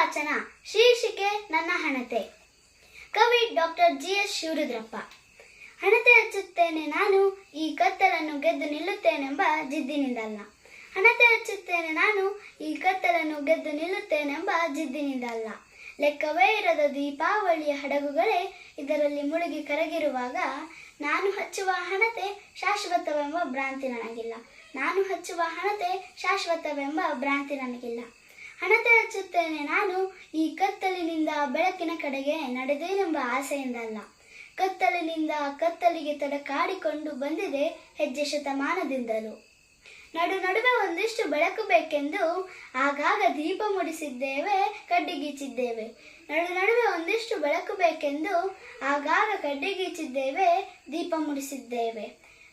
ವಾಚನ ಶೀರ್ಷಿಕೆ ನನ್ನ ಹಣತೆ. ಕವಿ ಡಾಕ್ಟರ್ GS ಶಿವರುದ್ರಪ್ಪ. ಹಣತೆ ಹಚ್ಚುತ್ತೇನೆ ನಾನು, ಈ ಕತ್ತಲನ್ನು ಗೆದ್ದು ನಿಲ್ಲುತ್ತೇನೆಂಬ ಜಿದ್ದಿನಿಂದಲ್ಲ. ಹಣತೆ ಹಚ್ಚುತ್ತೇನೆ ನಾನು, ಈ ಕತ್ತಲನ್ನು ಗೆದ್ದು ನಿಲ್ಲುತ್ತೇನೆಂಬ ಜಿದ್ದಿನಿಂದಲ್ಲ. ಲೆಕ್ಕವೇ ಇರದ ದೀಪಾವಳಿಯ ಹಡಗುಗಳೇ ಇದರಲ್ಲಿ ಮುಳುಗಿ ಕರಗಿರುವಾಗ ನಾನು ಹಚ್ಚುವ ಹಣತೆ ಶಾಶ್ವತವೆಂಬ ಭ್ರಾಂತಿ ನನಗಿಲ್ಲ. ನಾನು ಹಚ್ಚುವ ಹಣತೆ ಶಾಶ್ವತವೆಂಬ ಭ್ರಾಂತಿ ನನಗಿಲ್ಲ. ಹಣತೆ ಹಚ್ಚುತ್ತೇನೆ ನಾನು, ಈ ಕತ್ತಲಿನಿಂದ ಬೆಳಕಿನ ಕಡೆಗೆ ನಡೆದೇನೆಂಬ ಆಸೆಯಿಂದಲ್ಲ. ಕತ್ತಲಿನಿಂದ ಕತ್ತಲಿಗೆ ತಡಕಾಡಿಕೊಂಡು ಬಂದಿದೆ ಹೆಜ್ಜೆ ಶತಮಾನದಿಂದಲೂ. ನಡುವೆ ಒಂದಿಷ್ಟು ಬೆಳಕು ಬೇಕೆಂದು ಆಗಾಗ ದೀಪ ಮುಡಿಸಿದ್ದೇವೆ, ಕಡ್ಡಿಗೀಚಿದ್ದೇವೆ. ನಡುವೆ ಒಂದಿಷ್ಟು ಬೆಳಕು ಬೇಕೆಂದು ಆಗಾಗ ಕಡ್ಡಿಗೀಚಿದ್ದೇವೆ, ದೀಪ ಮುಡಿಸಿದ್ದೇವೆ.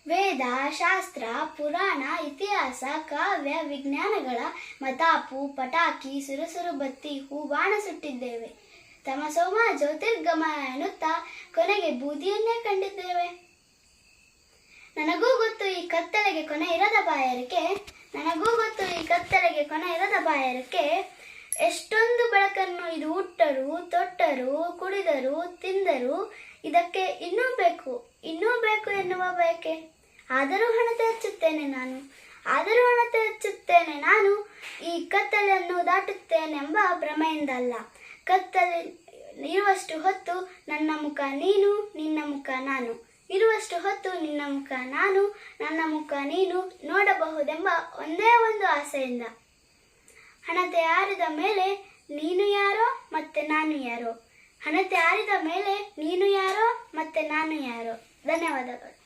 ವೇದ, ಶಾಸ್ತ್ರ, ಪುರಾಣ, ಇತಿಹಾಸ, ಕಾವ್ಯ, ವಿಜ್ಞಾನಗಳ ಮತಾಪು, ಪಟಾಕಿ, ಸುರುಸುರು ಬತ್ತಿ, ಹೂಬಾಣ ಸುಟ್ಟಿದ್ದೇವೆ. ತಮಸೋಮ ಜ್ಯೋತಿರ್ಗಮನ ಎನ್ನುತ್ತಾ ಕೊನೆಗೆ ಬೂದಿಯನ್ನೇ ಕಂಡಿದ್ದೇವೆ. ನನಗೂ ಗೊತ್ತು ಈ ಕತ್ತಲೆಗೆ ಕೊನೆ ಇರದ ಬಾಯಾರಿಕೆ, ನನಗೂ ಗೊತ್ತು ಈ ಕತ್ತಲೆಗೆ ಕೊನೆ ಇರದ ಬಾಯಾರಿಕೆ. ಎಷ್ಟೊಂದು ಬೆಳಕನ್ನು ಇದು ಉಟ್ಟರು, ತೊಟ್ಟರು, ಕುಡಿದರು, ತಿಂದರು, ಇದಕ್ಕೆ ಇನ್ನೂ ಬೇಕು ಎನ್ನುವ ಬಯಕೆ. ಆದರೂ ಹಣತೆ ಹಚ್ಚುತ್ತೇನೆ ನಾನು, ಆದರೂ ಹಣತೆ ಹಚ್ಚುತ್ತೇನೆ ನಾನು, ಈ ಕತ್ತಲನ್ನು ದಾಟುತ್ತೇನೆಂಬ ಭ್ರಮೆಯಿಂದಲ್ಲ. ಕತ್ತಲೆ ಇರುವಷ್ಟು ಹೊತ್ತು ನನ್ನ ಮುಖ ನೀನು, ನಿನ್ನ ಮುಖ ನಾನು. ಇರುವಷ್ಟು ಹೊತ್ತು ನಿನ್ನ ಮುಖ ನಾನು, ನನ್ನ ಮುಖ ನೀನು ನೋಡಬಹುದೆಂಬ ಒಂದೇ ಒಂದು ಆಸೆಯಿಂದ. ಹಣತೆ ಆರಿದ ಮೇಲೆ ನೀನು ಯಾರೋ ಮತ್ತೆ ನಾನು ಯಾರೋ. ಹಣತೆ ಆರಿದ ಮೇಲೆ ನೀನು ಯಾರೋ ಮತ್ತೆ ನಾನು ಯಾರೋ. ಧನ್ಯವಾದಗಳು.